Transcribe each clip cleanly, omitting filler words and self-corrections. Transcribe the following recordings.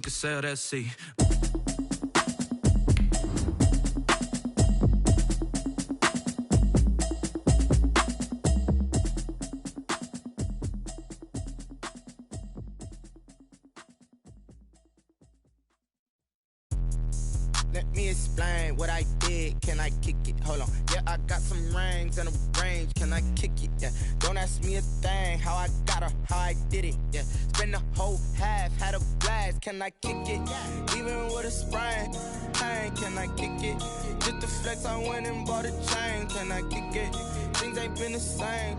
can sail that sea. Let me explain what I did. Can I kick it? Hold on. Yeah, I got some rings and a range. Can I kick it? Yeah. Don't ask me a thing. How I got her, how I did it. Yeah. Spend the whole half, had a blast. Can I kick it? Even with a sprain. Hey, can I kick it? Just to flex, I went and bought a chain. Can I kick it? Things ain't been the same.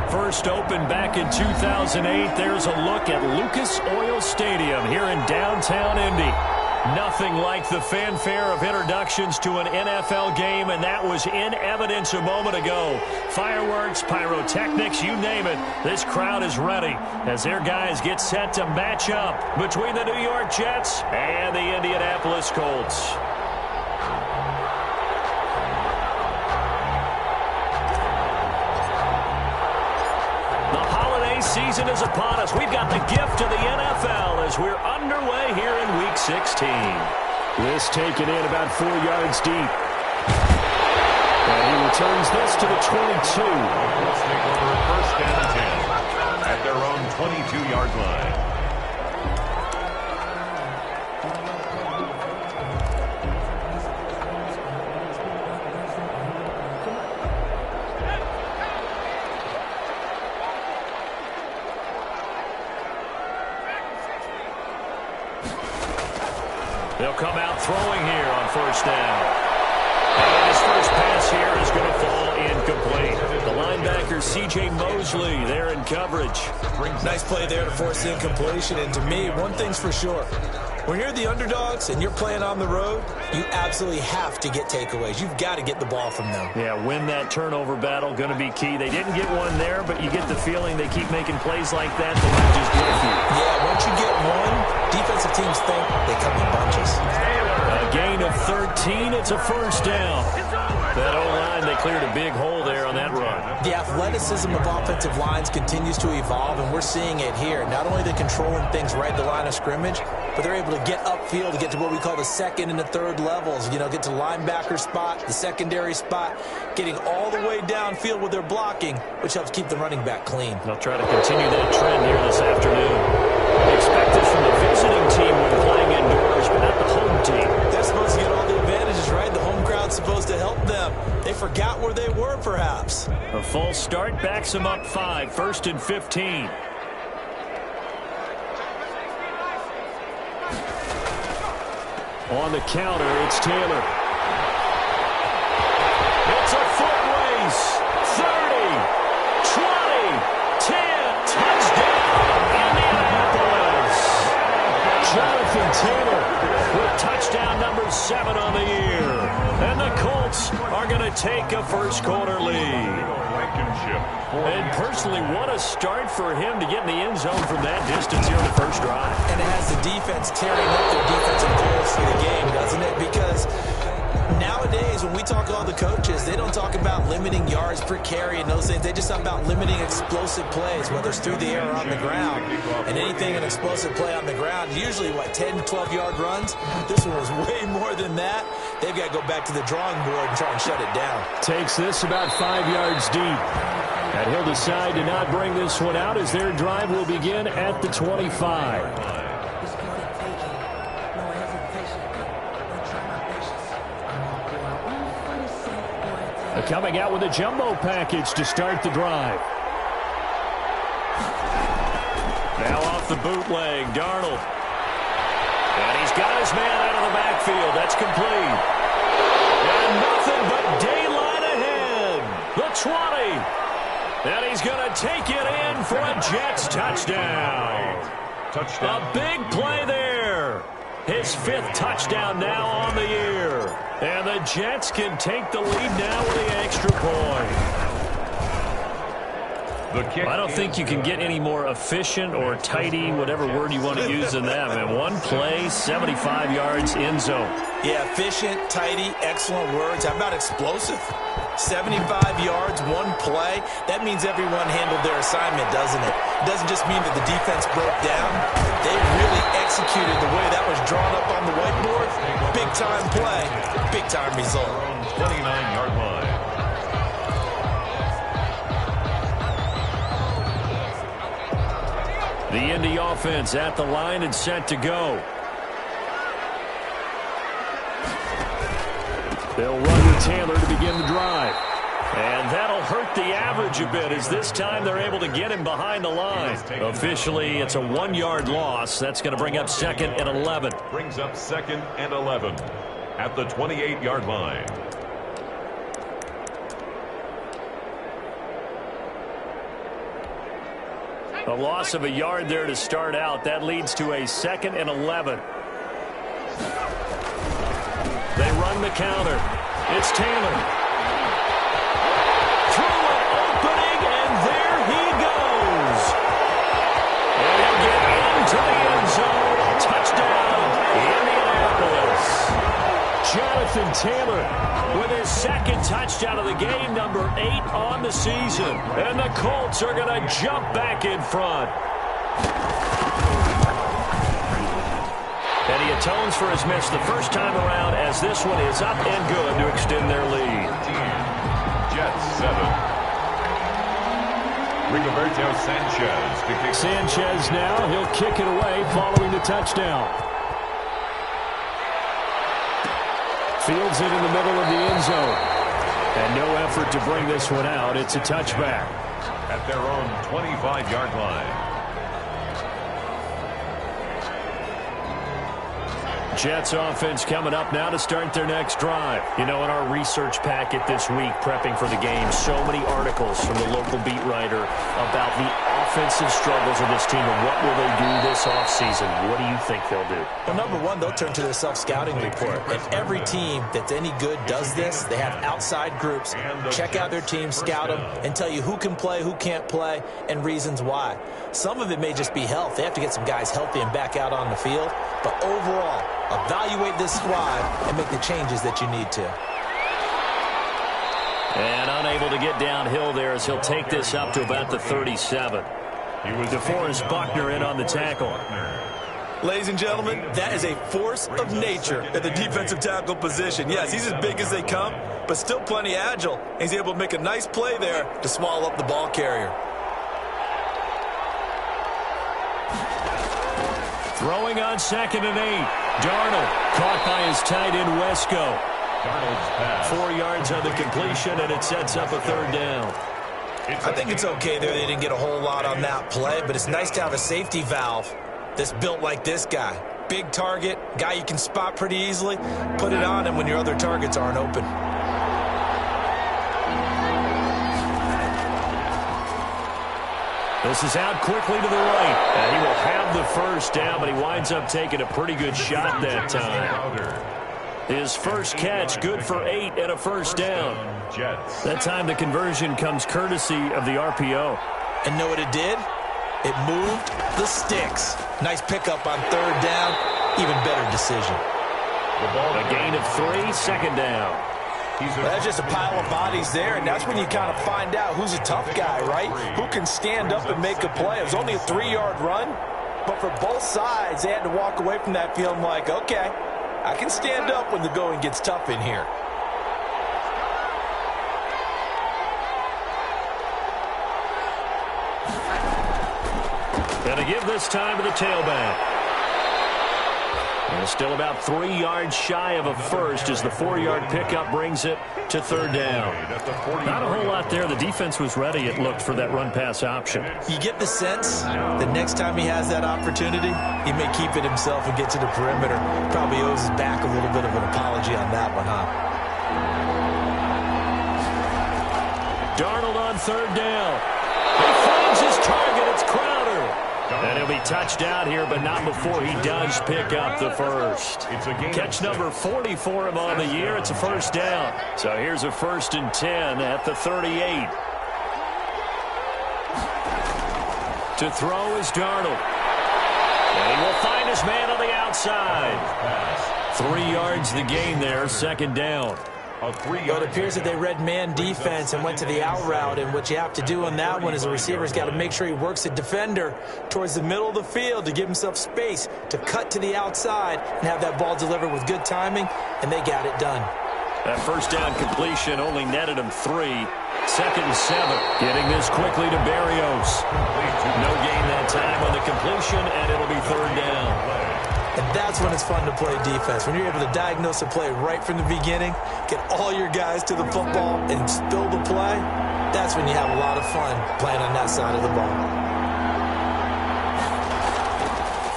First opened back in 2008. There's a look at Lucas Oil Stadium here in downtown Indy. Nothing like the fanfare of introductions to an NFL game, and that was in evidence a moment ago. Fireworks, pyrotechnics, you name it. This crowd is ready as their guys get set to match up between the New York Jets and the Indianapolis Colts. Season is upon us. We've got the gift of the NFL as we're underway here in Week 16. This taken in about 4 yards deep. And he returns this to the 22. Let's take over first and 10 at their own 22-yard line. They'll come out throwing here on first down. And his first pass here is going to fall incomplete. The linebacker, C.J. Mosley, there in coverage. Nice play there to force the incompletion. And to me, one thing's for sure. When you're the underdogs and you're playing on the road, you absolutely have to get takeaways. You've got to get the ball from them. Yeah, win that turnover battle, going to be key. They didn't get one there, but you get the feeling they keep making plays like that. They might just get a few. Yeah, once you get one, defensive teams think they come in bunches. A gain of 13. It's a first down. That O-line, they cleared a big hole there on that run. The athleticism of offensive lines continues to evolve, and we're seeing it here. Not only are they controlling things right at the line of scrimmage, but they're able to get upfield to get to what we call the second and the third levels. You know, get to the linebacker spot, the secondary spot, getting all the way downfield with their blocking, which helps keep the running back clean. They'll try to continue that trend here this afternoon. Expected from the visiting team when playing indoors, but not the home team. They're supposed to get all the advantages, right? The home crowd's supposed to help them. They forgot where they were, perhaps. A false start backs them up 5, first and 15. On the counter, it's Taylor. It's a foot race. 30, 20, 10, touchdown, Indianapolis. Jonathan Taylor with touchdown number 7 on the year. And the Colts are going to take a first quarter lead. And personally, what a start for him to get in the end zone from that distance here in the first drive. And it has the defense tearing up their defensive goals for the game, doesn't it? Because nowadays, when we talk to all the coaches, they don't talk about limiting yards per carry and those things. They just talk about limiting explosive plays, whether it's through the air or on the ground. And anything an explosive play on the ground, usually, 10, 12-yard runs? This one was way more than that. They've got to go back to the drawing board and try and shut it down. takes this about 5 yards deep. And he'll decide to not bring this one out as their drive will begin at the 25. Coming out with a jumbo package to start the drive. Now off the bootleg, Darnold. And he's got his man out of the backfield. That's complete. And nothing but daylight ahead. The 20. And he's going to take it in for a Jets touchdown. A big play there. His 5th touchdown now on the year. And the Jets can take the lead now with the extra point. I don't think you can get any more efficient or tidy, whatever word you want to use in that. Man, one play, 75 yards, end zone. Yeah, efficient, tidy, excellent words. How about explosive? 75 yards, one play. That means everyone handled their assignment, doesn't it? It doesn't just mean that the defense broke down. They really executed the way that was drawn up on the whiteboard. Big-time play, big-time result. 29-yard line. The Indy offense at the line and set to go. They'll run with Taylor to begin the drive. And that'll hurt the average a bit as this time they're able to get him behind the line. Officially, it's a 1-yard loss. That's going to bring up 2nd and 11. Brings up 2nd and 11 at the 28-yard line. A loss of a yard there to start out. That leads to a 2nd and 11. They run the counter. It's Taylor. Through an opening, and there he goes. And he'll get into the end zone. Touchdown, Indianapolis. Jonathan Taylor with his 2nd touchdown of the game, number 8 on the season. And the Colts are going to jump back in front. And he atones for his miss the first time around as this one is up and good to extend their lead. Jets 7. Rigoberto Sanchez to kick. Sanchez now, he'll kick it away following the touchdown. Fields it in the middle of the end zone. And no effort to bring this one out. It's a touchback. At their own 25-yard line. Jets offense coming up now to start their next drive. You know, in our research packet this week, prepping for the game, so many articles from the local beat writer about the offensive struggles of this team and what will they do this offseason. What do you think they'll do? Well, number one, they'll turn to their self-scouting report. And every team that's any good does this. They have outside groups. Check out their team, scout them, and tell you who can play, who can't play, and reasons why. Some of it may just be health. They have to get some guys healthy and back out on the field. But overall, evaluate this squad and make the changes that you need to. And unable to get downhill there as he'll take this up to about the 37. DeForest Buckner in on the tackle. Ladies and gentlemen, that is a force of nature at the defensive tackle position. Yes, he's as big as they come, but still plenty agile. He's able to make a nice play there to swallow up the ball carrier. Throwing on 2nd and 8. Darnold caught by his tight end Wesco. Darnold's pass. 4 yards on the completion, and it sets up a 3rd down. I think it's okay there. They didn't get a whole lot on that play, but it's nice to have a safety valve that's built like this guy. Big target, guy you can spot pretty easily. Put it on him when your other targets aren't open. This is out quickly to the right. And he will have the first down, but he winds up taking a pretty good shot that time. His first catch, good for 8 and a 1st down. That time the conversion comes courtesy of the RPO. And know what it did? It moved the sticks. Nice pickup on 3rd down. Even better decision. A gain of 3, 2nd down. That's just a pile of bodies there, and that's when you kind of find out who's a tough guy, right? Who can stand up and make a play. It was only a 3-yard run, but for both sides, they had to walk away from that feeling like, okay, I can stand up when the going gets tough in here. And to give this time to the tailback. And still about 3 yards shy of a first as the 4-yard pickup brings it to 3rd down. Not a whole lot there. The defense was ready, it looked, for that run-pass option. You get the sense that next time he has that opportunity, he may keep it himself and get to the perimeter. Probably owes his back a little bit of an apology on that one, huh? Darnold on 3rd down. He finds his target. It's Crowder. And he'll be touched out here, but not before he does pick up the first. Catch number 40 for him on the year. It's a 1st down. So here's a 1st and 10 at the 38. To throw is Darnold. And he will find his man on the outside. 3 yards the gain there, 2nd down. A 3-yard. Well, it appears that they read man defense and went to the out route, and what you have to do on that one is the receiver's got to make sure he works the defender towards the middle of the field to give himself space to cut to the outside and have that ball delivered with good timing, and they got it done. That first down completion only netted him 3. 2nd and 7. Getting this quickly to Berrios. No gain that time on the completion, and it'll be 3rd down. And that's when it's fun to play defense. When you're able to diagnose a play right from the beginning, get all your guys to the football and spill the play, that's when you have a lot of fun playing on that side of the ball.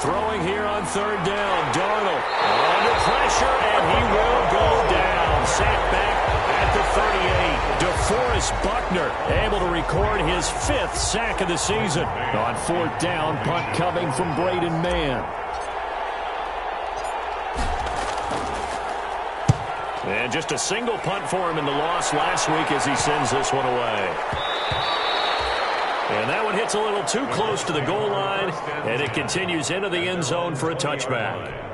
Throwing here on 3rd down. Darnold under pressure, and he will go down. Sacked back at the 38. DeForest Buckner able to record his 5th sack of the season. On 4th down, punt coming from Braden Mann. And just a single punt for him in the loss last week as he sends this one away. And that one hits a little too close to the goal line, and it continues into the end zone for a touchback.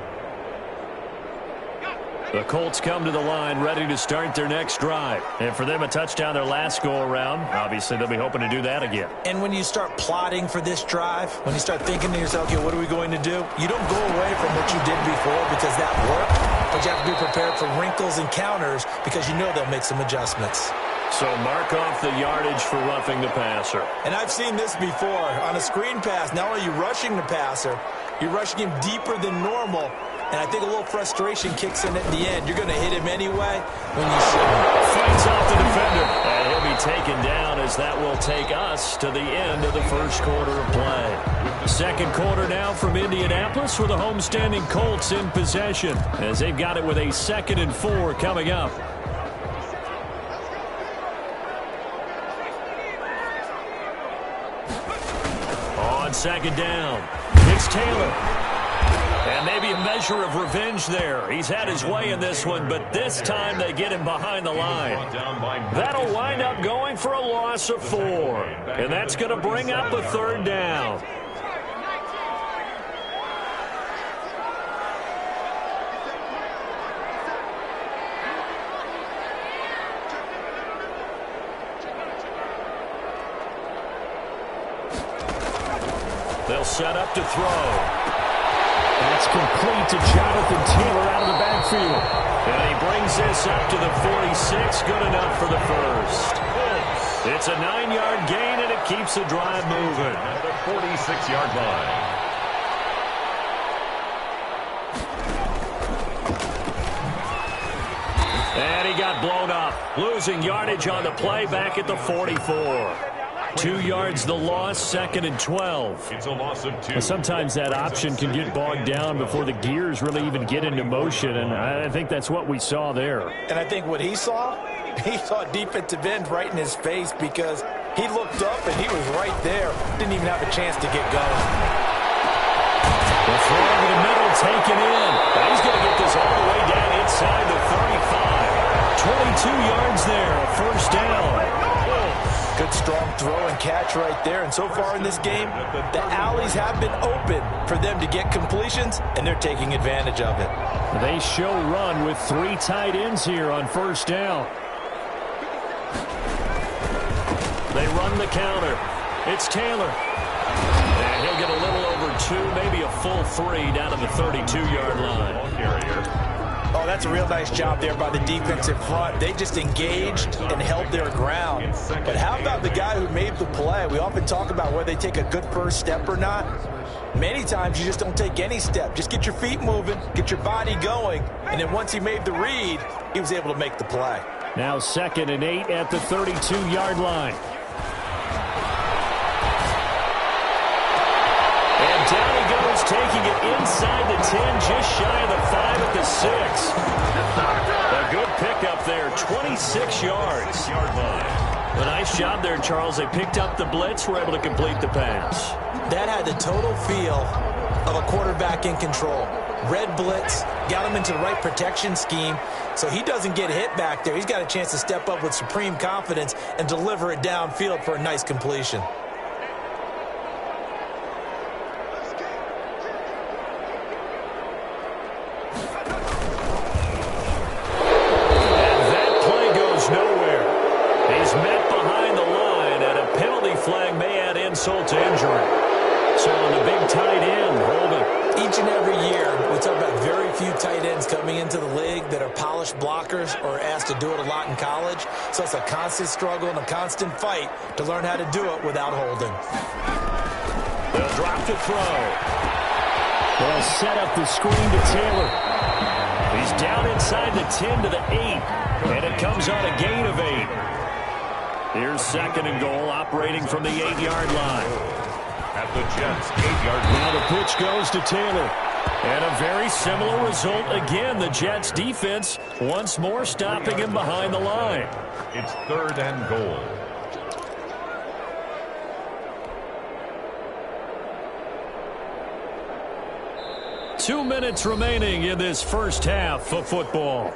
The Colts come to the line ready to start their next drive. And for them, a touchdown their last go-around. Obviously, they'll be hoping to do that again. And when you start plotting for this drive, when you start thinking to yourself, okay, what are we going to do? You don't go away from what you did before because that worked. But you have to be prepared for wrinkles and counters because you know they'll make some adjustments. So mark off the yardage for roughing the passer. And I've seen this before. On a screen pass, not only are you rushing the passer, you're rushing him deeper than normal. And I think a little frustration kicks in at the end. You're going to hit him anyway when you shouldn't. Fights off the defender. And he'll be taken down as that will take us to the end of the first quarter of play. Second quarter now from Indianapolis with the homestanding Colts in possession as they've got it with a 2nd and 4 coming up. On 2nd down, it's Taylor. And maybe a measure of revenge there. He's had his way in this one, but this time they get him behind the line. That'll wind up going for a loss of 4. And that's going to bring up a 3rd down. They'll set up to throw. That's complete to Jonathan Taylor out of the backfield. And he brings this up to the 46. Good enough for the first. It's a 9-yard gain, and it keeps the drive moving. At the 46-yard line. And he got blown up. Losing yardage on the play back at the 44. 2 yards the loss, 2nd and 12. It's a loss of 2. Well, sometimes that option can get bogged down before the gears really even get into motion, and I think that's what we saw there. And I think what he saw defensive end right in his face because he looked up and he was right there. Didn't even have a chance to get going. The throw over the middle taken in. He's going to get this all the way down inside the 35. 22 yards there, a 1st down. Good strong throw and catch right there. And so far in this game, the alleys have been open for them to get completions, and they're taking advantage of it. They show run with 3 tight ends here on 1st down. They run the counter. It's Taylor. And he'll get a little over 2, maybe a full 3 down to the 32-yard line. Oh, that's a real nice job there by the defensive front. They just engaged and held their ground. But how about the guy who made the play? We often talk about whether they take a good first step or not. Many times you just don't take any step. Just get your feet moving, get your body going, and then once he made the read, he was able to make the play. Now 2nd and 8 at the 32-yard line. And down he goes, taking it inside the 10, just shy of the 5 at the 6. A good pickup there, 26 yards. A nice job there, Charles. They picked up the blitz, were able to complete the pass. That had the total feel of a quarterback in control. Red blitz, got him into the right protection scheme, so he doesn't get hit back there. He's got a chance to step up with supreme confidence and deliver it downfield for a nice completion. few tight ends coming into the league that are polished blockers or asked to do it a lot in college. So it's a constant struggle and a constant fight to learn how to do it without holding. They'll drop to throw. They'll set up the screen to Taylor. He's down inside the 10 to the 8, and it comes on a gain of 8. Here's second and goal, operating from the 8-yard line. At the Jets' 8-yard line. Now the pitch goes to Taylor. And a very similar result again. The Jets defense once more stopping him behind the line. It's third and goal. Two minutes remaining in this first half of football.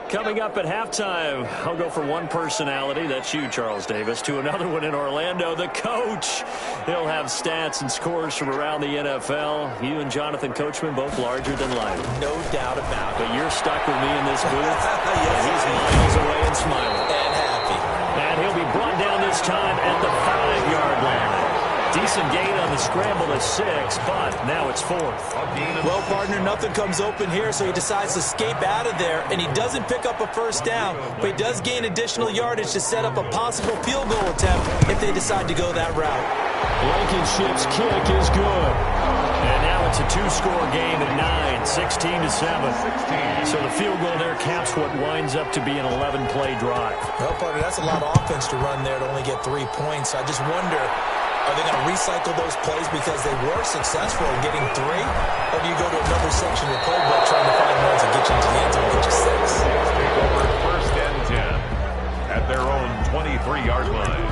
Coming up at halftime, I'll go from one personality, that's you, Charles Davis, to another one in Orlando, the coach. He'll have stats and scores from around the NFL. You and Jonathan Coachman, both larger than life. No doubt about it. But you're stuck with me in this booth. Yes, he's miles away and smiling. And happy. And he'll be brought down this time at the 5-yard line. Decent gain on the scramble to 6, but now it's 4th. Well, partner, nothing comes open here, so he decides to escape out of there, and he doesn't pick up a first down, but he does gain additional yardage to set up a possible field goal attempt if they decide to go that route. Blankenship's kick is good. And now it's a 2-score game at 9, 16-7. So the field goal there caps what winds up to be an 11-play drive. Well, partner, that's a lot of offense to run there to only get 3 points. I just wonder, are they going to recycle those plays because they were successful in getting 3? Or do you go to another section of the playbook trying to find ones that get you into the end zone and get you 6? Take over first and 10 at their own 23-yard line.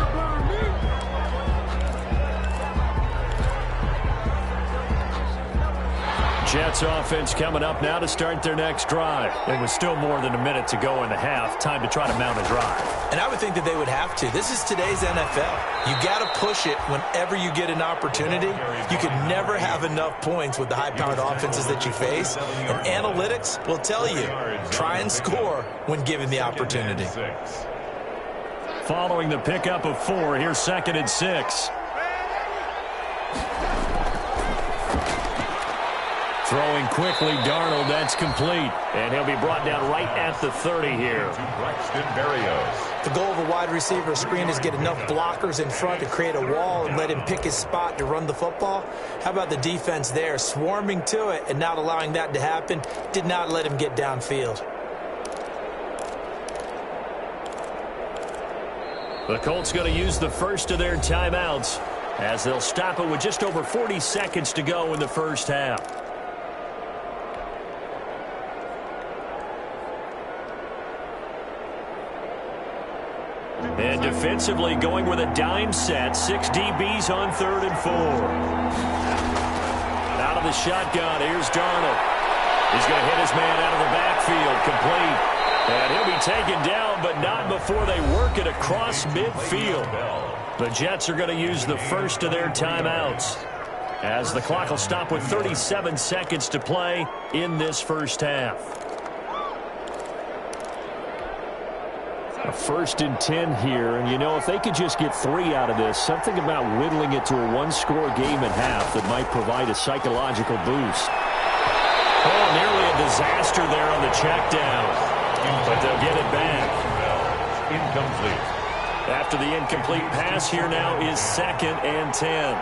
Jets offense coming up now to start their next drive. It was still more than a minute to go in the half. Time to try to mount a drive. And I would think that they would have to. This is today's NFL. You got to push it whenever you get an opportunity. You can never have enough points with the high-powered offenses that you face. And analytics will tell you, try and score when given the opportunity. Following the pickup of 4, here's 2nd and 6. Throwing quickly, Darnold, that's complete. And he'll be brought down right at the 30 here. The goal of a wide receiver screen is get enough blockers in front to create a wall and let him pick his spot to run the football. How about the defense there, swarming to it and not allowing that to happen? Did not let him get downfield. The Colts going to use the first of their timeouts as they'll stop it with just over 40 seconds to go in the first half. And defensively going with a dime set. 6 DBs on 3rd and 4. Out of the shotgun, here's Darnold. He's going to hit his man out of the backfield, complete. And he'll be taken down, but not before they work it across midfield. The Jets are going to use the first of their timeouts as the clock will stop with 37 seconds to play in this first half. A 1st and 10 here, and you know, if they could just get 3 out of this, something about whittling it to a 1-score game at half that might provide a psychological boost. Oh, nearly a disaster there on the check down, but they'll get it back. Incomplete. After the incomplete pass, here now is 2nd and 10.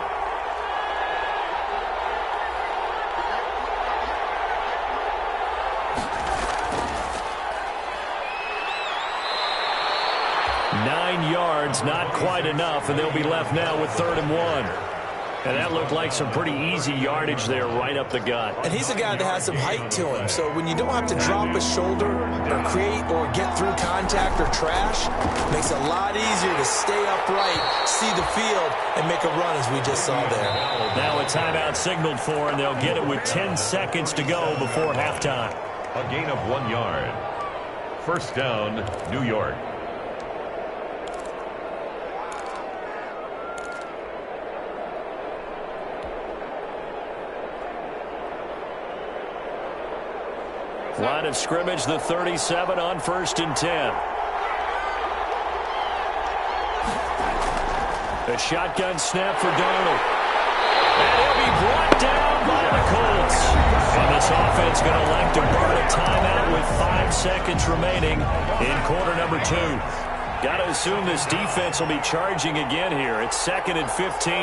Yards, not quite enough, and they'll be left now with 3rd and 1. And that looked like some pretty easy yardage there right up the gut. And he's a guy that has some height to him, so when you don't have to drop a shoulder or create or get through contact or trash, it makes it a lot easier to stay upright, see the field, and make a run as we just saw there. Now a timeout signaled for, and they'll get it with 10 seconds to go before halftime. A gain of 1 yard. First down, New York. Line of scrimmage, the 37 on 1st and 10. A shotgun snap for Darnold. And he'll be brought down by the Colts. And this offense going to elect to burn a timeout with 5 seconds remaining in quarter number 2. Got to assume this defense will be charging again here. It's 2nd and 15.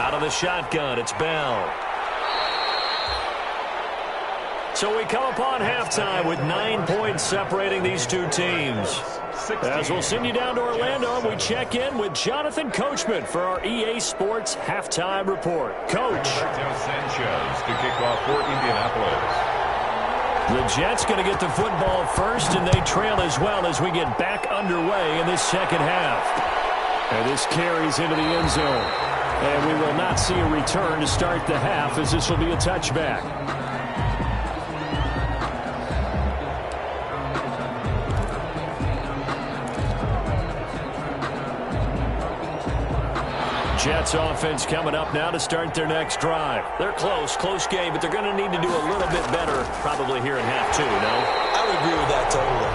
Out of the shotgun, it's Bell. So we come upon halftime with 9 points separating these two teams. As we'll send you down to Orlando, we check in with Jonathan Coachman for our EA Sports Halftime Report. Coach. Sanchez to kick off for Indianapolis. The Jets going to get the football first, and they trail as well as we get back underway in this second half. And this carries into the end zone. And we will not see a return to start the half, as this will be a touchback. Jets offense coming up now to start their next drive. They're close game, but they're going to need to do a little bit better probably here in half 2, no? I would agree with that totally.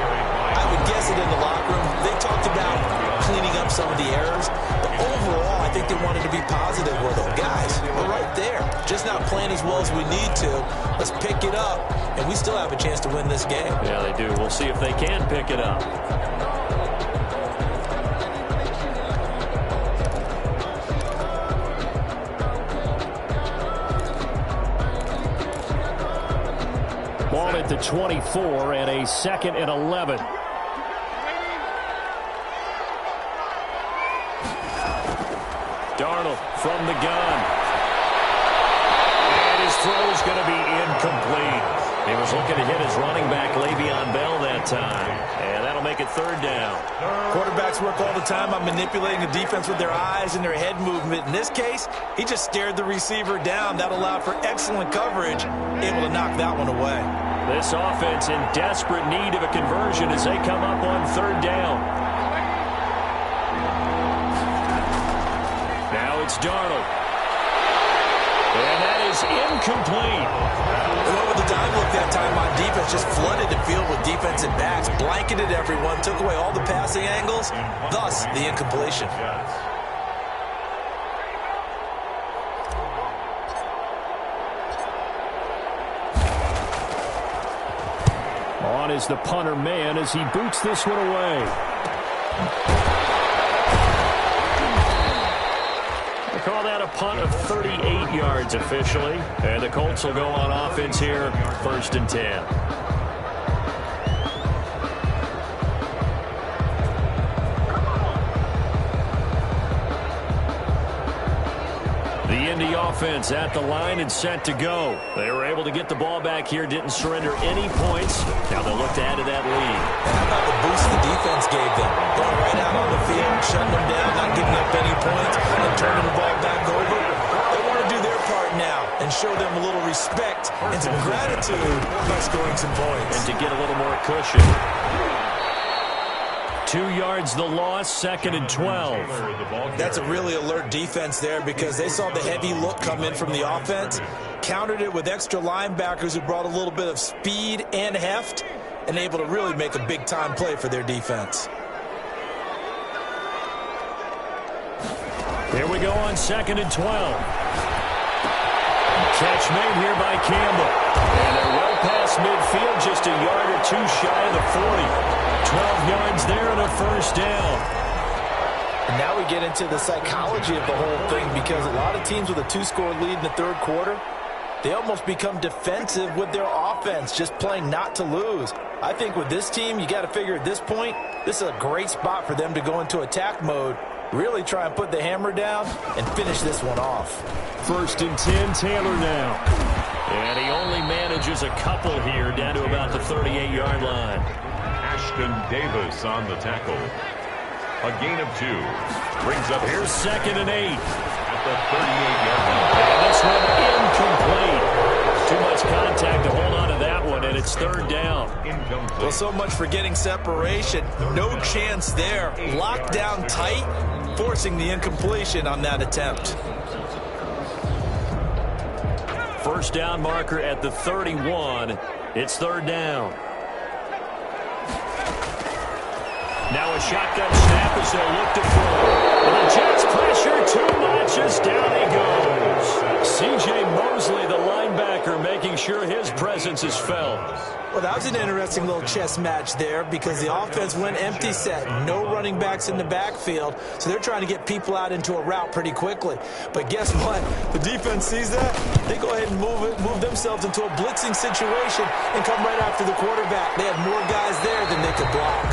I would guess it in the locker room. They talked about cleaning up some of the errors, but overall, I think they wanted to be positive with them. Guys, we're right there. Just not playing as well as we need to. Let's pick it up, and we still have a chance to win this game. Yeah, they do. We'll see if they can pick it up. Ball at the 24 and a 2nd and 11. Darnold from the gun. And his throw is going to be incomplete. He was looking to hit his running back, Le'Veon Bell, that time. And that'll make it 3rd down. Quarterbacks work all the time on manipulating the defense with their eyes and their head movement. In this case, he just stared the receiver down. That allowed for excellent coverage, able to knock that one away. This offense in desperate need of a conversion as they come up on 3rd down. Now it's Darnold. And that is incomplete. Well, with the dime look that time on defense, just flooded the field with defensive backs, blanketed everyone, took away all the passing angles, thus the incompletion. On is the punter man as he boots this one away. They call that a punt of 38 yards officially. And the Colts will go on offense here, 1st and 10. The Indy offense at the line and set to go. They were able to get the ball back here, didn't surrender any points. Now they'll look to add to that lead. How about the boost the defense gave them? Going right out on the field, shutting them down, not giving up any points, and turning the ball back over. They want to do their part now and show them a little respect and some gratitude by scoring some points. And to get a little more cushion. 2 yards the loss, 2nd and 12. That's a really alert defense there because they saw the heavy look come in from the offense, countered it with extra linebackers who brought a little bit of speed and heft, and able to really make a big-time play for their defense. Here we go on 2nd and 12. Catch made here by Campbell. And they're well past midfield, just a yard or 2 shy of the 40. 12 yards there and a 1st down. And now we get into the psychology of the whole thing because a lot of teams with a 2-score lead in the 3rd quarter, they almost become defensive with their offense, just playing not to lose. I think with this team, you got to figure at this point, this is a great spot for them to go into attack mode, really try and put the hammer down and finish this one off. 1st and 10, Taylor now. And he only manages a couple here down to about the 38-yard line. Ashton Davis on the tackle. A gain of 2. Brings up here's 2nd and 8. At the 38-yard line. And this one incomplete. Too much contact to hold on to that one, and it's 3rd down. Incomplete. Well, so much for getting separation. No chance there. Locked down tight, forcing the incompletion on that attempt. first down marker at the 31. It's third down. Now a shotgun snap as they'll look to throw. And the Jets pressure too much as down he goes. C.J. Mosley, the linebacker, making sure his presence is felt. Well, that was an interesting little chess match there because the offense went empty set. No running backs in the backfield, so they're trying to get people out into a route pretty quickly. But guess what? The defense sees that. They go ahead and move themselves into a blitzing situation and come right after the quarterback. They had more guys there than they could block.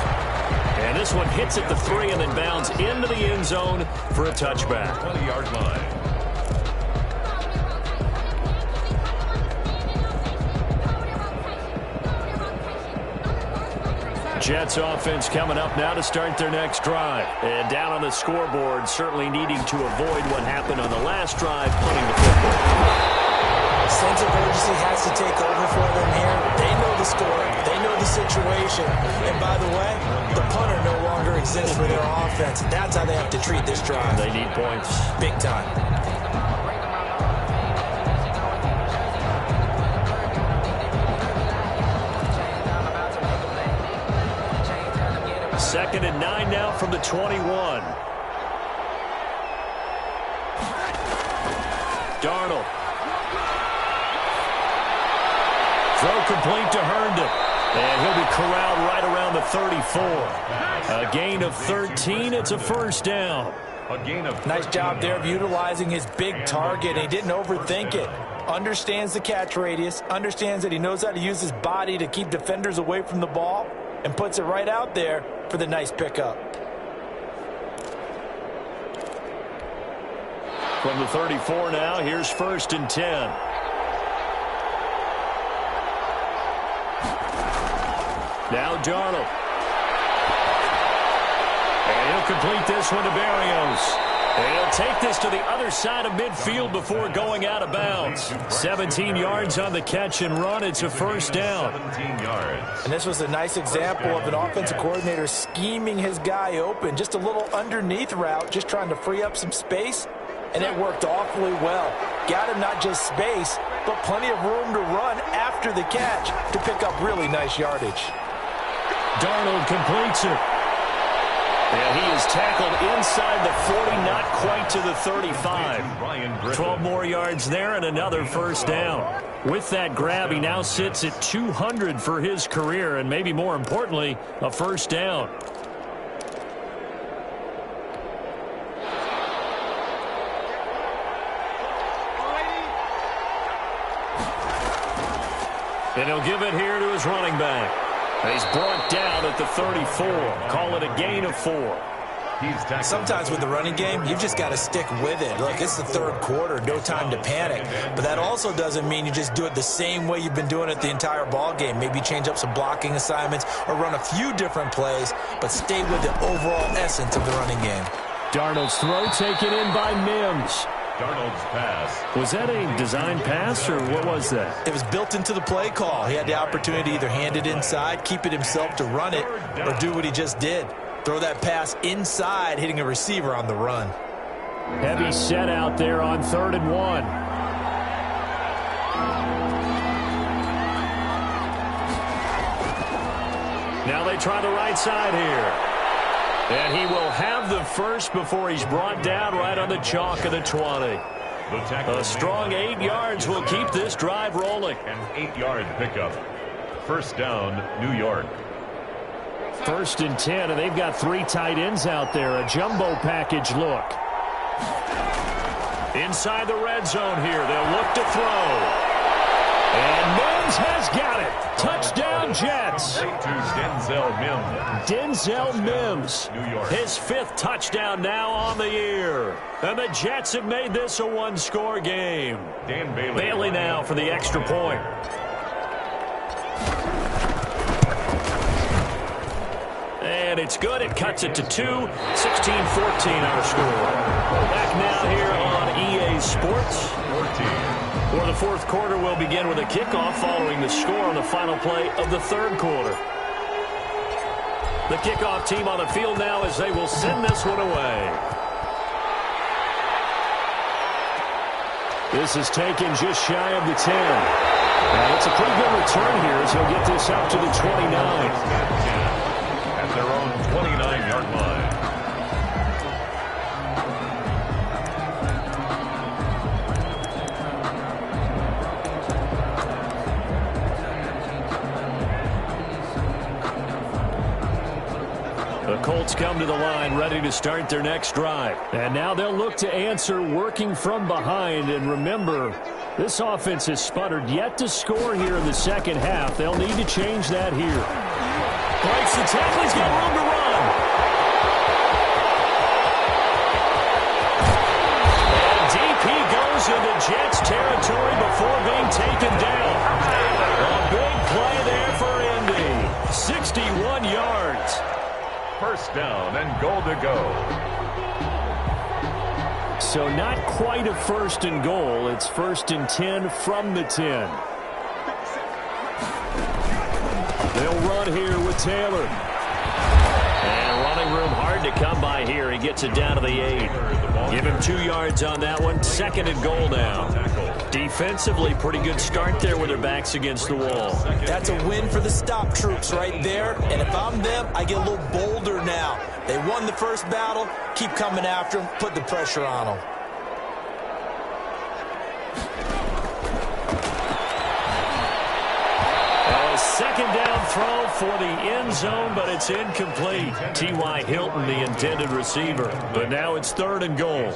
And this one hits at the 3 and then bounds into the end zone for a touchback. 20-yard line. Jets offense coming up now to start their next drive. And down on the scoreboard, certainly needing to avoid what happened on the last drive, punting the football. Sense of urgency has to take over for them here. They know the score. They know the situation. And by the way, the punter no longer exists for their offense. That's how they have to treat this drive. They need points. Big time. Second and 9 now from the 21. Darnold. Throw complete to Herndon. And he'll be corralled right around the 34. A gain of 13. It's a first down. A gain of 13. Nice job there of utilizing his big target. He didn't overthink it. Understands the catch radius. Understands that he knows how to use his body to keep defenders away from the ball. And puts it right out there for the nice pickup. From the 34 now, here's first and 10. Now Darnold. And he'll complete this one to Berrios. And he'll take this to the other side of midfield before going out of bounds. 17 yards on the catch and run. It's a first down. 17 yards. And this was a nice example of an offensive coordinator scheming his guy open. Just a little underneath route, just trying to free up some space. And it worked awfully well. Got him not just space, but plenty of room to run after the catch to pick up really nice yardage. Darnold completes it. And he is tackled inside the 40, not quite to the 35. 12 more yards there and another first down. With that grab, he now sits at 200 for his career, and maybe more importantly, a first down. And he'll give it here to his running back. He's brought down at the 34. Call it a gain of 4. Sometimes with the running game, you've just got to stick with it. Look, it's the third quarter, no time to panic. But that also doesn't mean you just do it the same way you've been doing it the entire ball game. Maybe change up some blocking assignments or run a few different plays, but stay with the overall essence of the running game. Darnold's throw taken in by Mims. Darnold's pass. Was that a design pass, or what was that? It was built into the play call. He had the opportunity to either hand it inside, keep it himself to run it, or do what he just did. Throw that pass inside, hitting a receiver on the run. Heavy set out there on 3rd and 1. Now they try the right side here. And he will have the first before he's brought down right on the chalk of the 20. A strong 8 yards will keep this drive rolling. An 8-yard pickup. First down, New York. 1st and 10, and they've got 3 tight ends out there. A jumbo package look. Inside the red zone here. They'll look to throw. And Mims has got it. Touchdown, Jets. To Denzel Mims. Denzel Mims. New York. His 5th touchdown now on the year. And the Jets have made this a one-score game. Dan Bailey. Bailey now for the extra point. And it's good. It cuts it to 2. 16-14 our score. Back now here on EA Sports. 14. Or the 4th quarter will begin with a kickoff following the score on the final play of the 3rd quarter. The kickoff team on the field now as they will send this one away. This is taken just shy of the 10. And it's a pretty good return here as he'll get this up to the 29. At their own 29-yard line. The Colts come to the line ready to start their next drive. And now they'll look to answer working from behind. And remember, this offense has sputtered yet to score here in the second half. They'll need to change that here. Breaks the tackle. He's got room to run. And deep he goes into Jets territory before being taken down. A big play there for Indy. 61 yards. First down and goal to go. So not quite a first and goal. It's 1st and 10 from the 10. They'll run here with Taylor. And running room hard to come by here. He gets it down to the 8. Give him 2 yards on that one. 2nd and goal now. Defensively, pretty good start there with their backs against the wall. That's a win for the stop troops right there. And if I'm them, I get a little bolder now. They won the first battle. Keep coming after them. Put the pressure on them. Second down throw for the end zone, but it's incomplete. T.Y. Hilton, the intended receiver. But now it's 3rd and goal.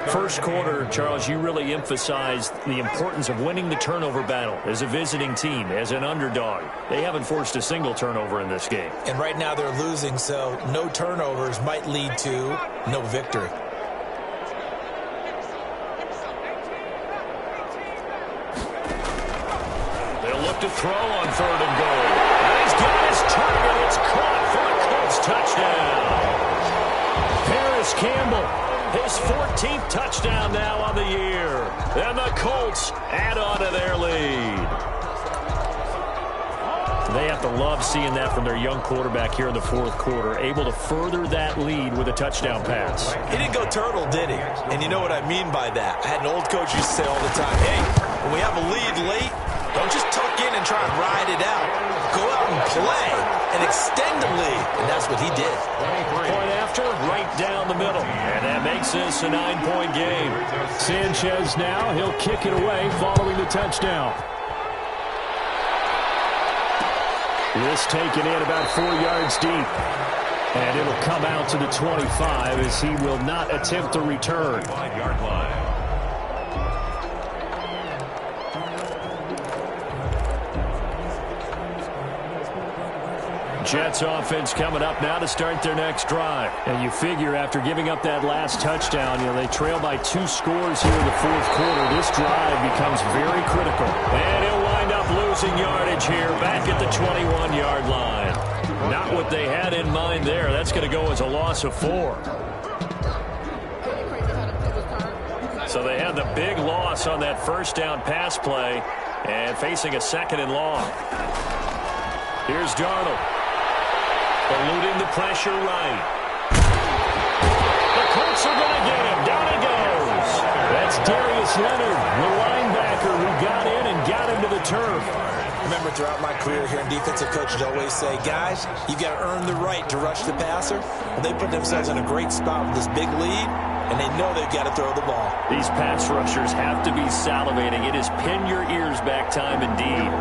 First quarter, Charles, you really emphasized the importance of winning the turnover battle as a visiting team, as an underdog. They haven't forced a single turnover in this game. And right now they're losing, so no turnovers might lead to no victory. To throw on 3rd and goal. And he's got his target. It's caught for the Colts touchdown. Paris Campbell, his 14th touchdown now on the year. And the Colts add on to their lead. They have to love seeing that from their young quarterback here in the 4th quarter, able to further that lead with a touchdown pass. He didn't go turtle, did he? And you know what I mean by that. I had an old coach who used to say all the time, hey, when we have a lead late, don't just tuck in and try and ride it out. Go out and play and extend the lead. And that's what he did. Point after, right down the middle. And that makes this a 9-point game. Sanchez now, he'll kick it away following the touchdown. This taken in about 4 yards deep. And it'll come out to the 25 as he will not attempt to return. 5-yard line. Jets offense coming up now to start their next drive. And you figure after giving up that last touchdown, they trail by 2 scores here in the 4th quarter. This drive becomes very critical. And he'll wind up losing yardage here back at the 21-yard line. Not what they had in mind there. That's going to go as a loss of 4. So they had the big loss on that first down pass play and facing a 2nd and long. Here's Darnold. Eluding the pressure right. The Colts are going to get him. Down he goes. That's Darius Leonard, the linebacker who got in and got him to the turf. Remember, throughout my career here in defensive coaches always say, guys, you've got to earn the right to rush the passer. Well, they put themselves in a great spot with this big lead, and they know they've got to throw the ball. These pass rushers have to be salivating. It is pin your ears back time indeed.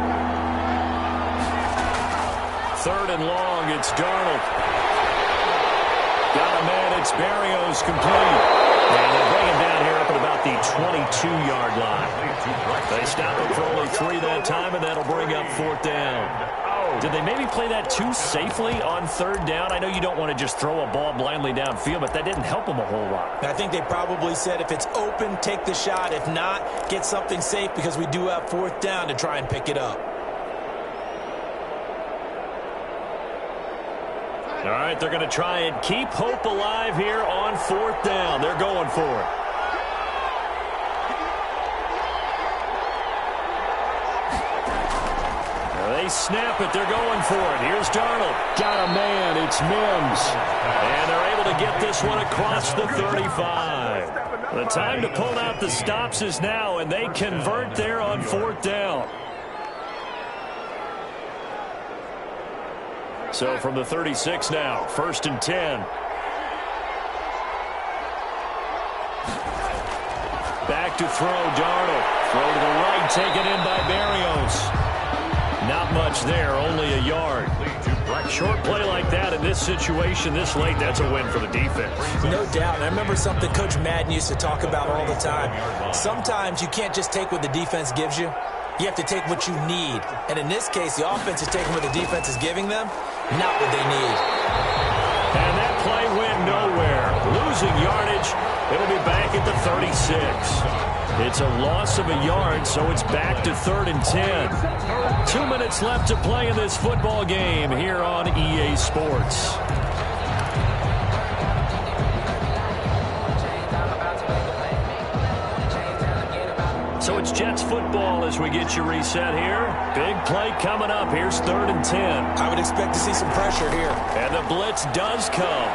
3rd and long, it's Darnold. Got a man, it's Berrios complete. And they bring him down here up at about the 22-yard line. They stop him for only 3 that time, and that'll bring up 4th down. Did they maybe play that too safely on 3rd down? I know you don't want to just throw a ball blindly downfield, but that didn't help them a whole lot. I think they probably said if it's open, take the shot. If not, get something safe because we do have 4th down to try and pick it up. All right, they're going to try and keep hope alive here on 4th down. They're going for it. They they snap it. They're going for it. Here's Darnold. Got a man. It's Mims. And they're able to get this one across the 35. The time to pull out the stops is now, and they convert there on 4th down. So from the 36 now, 1st and 10. Back to throw, Darnold. Throw to the right, taken in by Berrios. Not much there, only a yard. Short play like that in this situation this late, that's a win for the defense. No doubt. I remember something Coach Madden used to talk about all the time. Sometimes you can't just take what the defense gives you. You have to take what you need. And in this case, the offense is taking what the defense is giving them, not what they need. And that play went nowhere. Losing yardage. It'll be back at the 36. It's a loss of a yard, so it's back to 3rd and 10. 2 minutes left to play in this football game here on EA Sports. So it's Jets football as we get you reset here. Big play coming up. Here's 3rd and 10. I would expect to see some pressure here. And the blitz does come.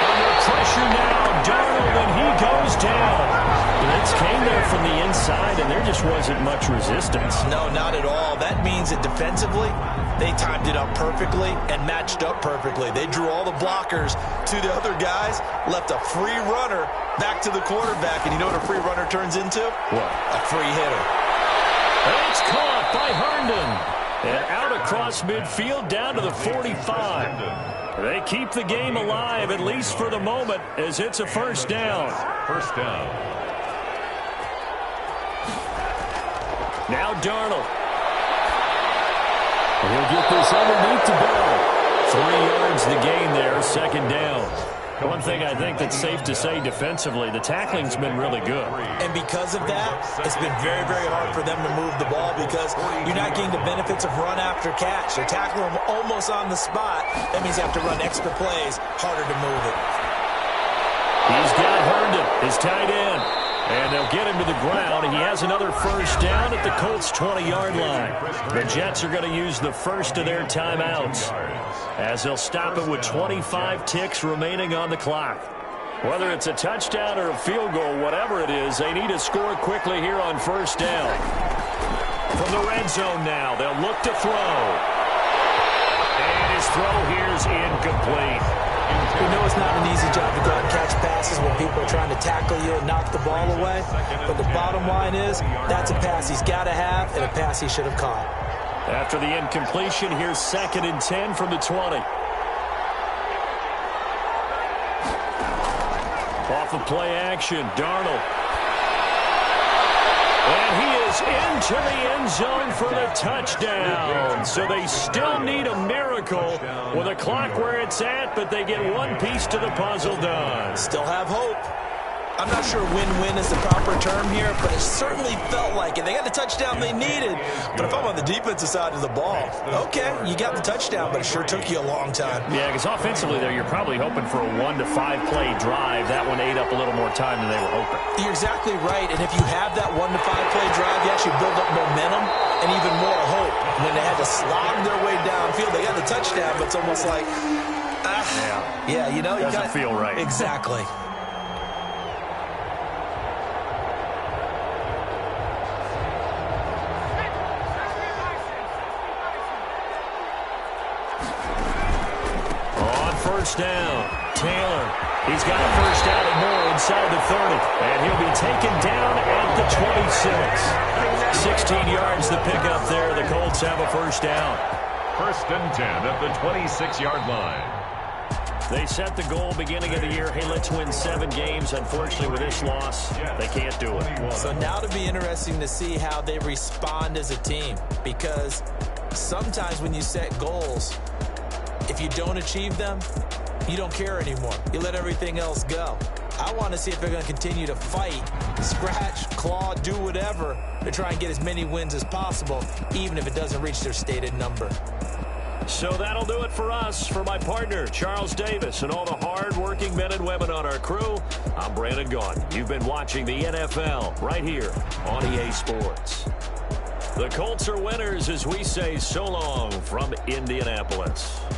Under pressure now, Darnold, and he goes down. Blitz came there from the inside, and there just wasn't much resistance. No, not at all. That means that defensively, they timed it up perfectly and matched up perfectly. They drew all the blockers to the other guys, left a free runner back to the quarterback, and you know what a free runner turns into? What? A free hitter. And it's caught by Herndon. And out across midfield down to the 45. They keep the game alive, at least for the moment, as it's a 1st down. 1st down. Now Darnold. He'll get this underneath the ball. 3 yards the gain there, 2nd down. One thing I think that's safe to say defensively, the tackling's been really good. And because of that, it's been very, very hard for them to move the ball because you're not getting the benefits of run after catch. They're tackling them almost on the spot. That means you have to run extra plays, harder to move it. He's got Herndon, his tight end. And they'll get him to the ground. He has another 1st down at the Colts' 20-yard line. The Jets are going to use the first of their timeouts as they'll stop it with 25 ticks remaining on the clock. Whether it's a touchdown or a field goal, whatever it is, they need to score quickly here on 1st down. From the red zone now, they'll look to throw. And his throw here's incomplete. We know it's not an easy job to go out and catch passes when people are trying to tackle you and knock the ball away. But the bottom line is, that's a pass he's got to have and a pass he should have caught. After the incompletion, here's 2nd and 10 from the 20. Off of play action, Darnold. And he is into the end zone for the touchdown. So they still need a miracle with a clock where it's at, but they get one piece to the puzzle done. Still have hope. I'm not sure win-win is the proper term here, but it certainly felt like it. They got the touchdown they needed. But if I'm on the defensive side of the ball, okay, you got the touchdown, but it sure took you a long time. Yeah, because offensively there, you're probably hoping for a 1 to 5 play drive. That one ate up a little more time than they were hoping. You're exactly right, and if you have that 1 to 5 play drive, you actually build up momentum and even more hope. When they had to slog their way downfield, they got the touchdown, but it's almost like, yeah, you know, you doesn't feel right. Exactly. First down, Taylor. He's got a first down and more inside the 30. And he'll be taken down at the 26. 16 yards the pickup there. The Colts have a first down. 1st and 10 at the 26-yard line. They set the goal beginning of the year, hey, let's win 7 games. Unfortunately, with this loss, they can't do it. So now it'll be interesting to see how they respond as a team. Because sometimes when you set goals, if you don't achieve them, you don't care anymore. You let everything else go. I want to see if they're going to continue to fight, scratch, claw, do whatever to try and get as many wins as possible, even if it doesn't reach their stated number. So that'll do it for us. For my partner, Charles Davis, and all the hard-working men and women on our crew, I'm Brandon Gaudin. You've been watching the NFL right here on EA Sports. The Colts are winners as we say so long from Indianapolis.